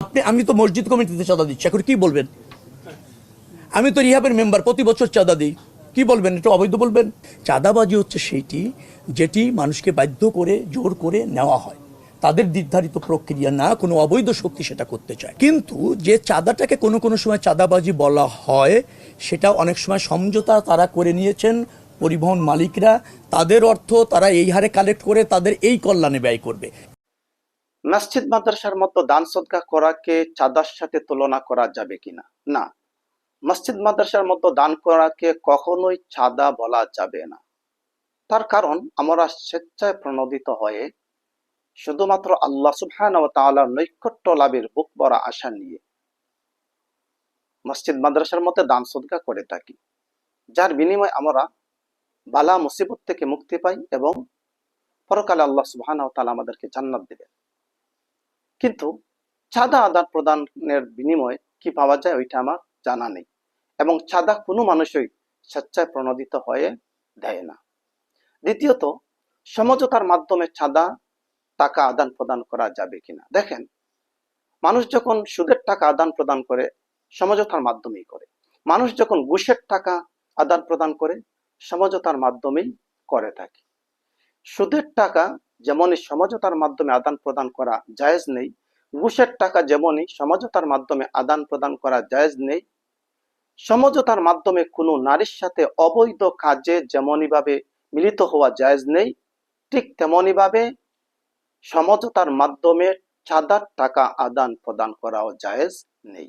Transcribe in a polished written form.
আমি তো মসজিদ কমিটিতে চাঁদা দিচ্ছি, এখন কি বলবেন? আমি তো রিহাবের মেম্বার, প্রতি বছর চাঁদা দিই, কি বলবেন? এটা অবৈধ বলবেন? চাঁদাবাজি হচ্ছে সেইটি যেটি মানুষকে বাধ্য করে জোর করে নেওয়া হয়, তাদের নির্ধারিত প্রক্রিয়া না কোনো অবৈধ শক্তি সেটা করতে চায়। কিন্তু যে চাঁদাটাকে কোনো কোনো সময় চাঁদাবাজি বলা হয়, সেটা অনেক সময় সমঝোতা তারা করে নিয়েছেন পরিবহন মালিকরা, তাদের অর্থ তারা এই হারে কালেক্ট করে তাদের এই কল্যাণে ব্যয় করবে। মসজিদ মাদ্রাসার মতো দান সদকা করাকে চাঁদার সাথে তুলনা করা যাবে কিনা? না, মসজিদ মাদ্রাসার মতো দান করাকে কখনোই চাঁদা বলা যাবে না। তার কারণ আমরা স্বেচ্ছায় প্রণোদিত হয়ে শুধুমাত্র আল্লাহ সুবহানাহু ওয়া তাআলার নৈকট্য লাভের বুক ভরা আশা নিয়ে মসজিদ মাদ্রাসার মতো দান সদকা করে থাকি, যার বিনিময়ে আমরা বালা মুসিবত থেকে মুক্তি পাই এবং পরকালে আল্লাহ সুবহানাহু ওয়া তাআলা আমাদেরকে জান্নাত দেবেন। কিন্তু চাঁদা আদান প্রদানের বিনিময়ে কি পাওয়া যায় ওইটা আমার জানা নেই, এবং চাঁদা কোনো মানুষই স্বেচ্ছায় প্রণোদিত হয়ে দেয় না। দ্বিতীয়ত, সমঝোতার মাধ্যমে চাঁদা টাকা আদান প্রদান করা যাবে কিনা? দেখেন, মানুষ যখন সুদের টাকা আদান প্রদান করে সমঝোতার মাধ্যমেই করে, মানুষ যখন ঘুষের টাকা আদান প্রদান করে সমঝোতার মাধ্যমেই করে থাকে। সুদের টাকা যেমনই সমঝোতার মাধ্যমে আদান প্রদান করা জায়েজ নেই, ঘুষের টাকা যেমনই সমঝোতার মাধ্যমে আদান প্রদান করা জায়েজ নেই। সমঝোতার মাধ্যমে কোনো নারীর সাথে অবৈধ কাজে যেমনই ভাবে মিলিত হওয়া জায়েজ নেই, ঠিক তেমনি ভাবে সমঝোতার মাধ্যমে চাঁদার টাকা আদান প্রদান করাও জায়েজ নেই।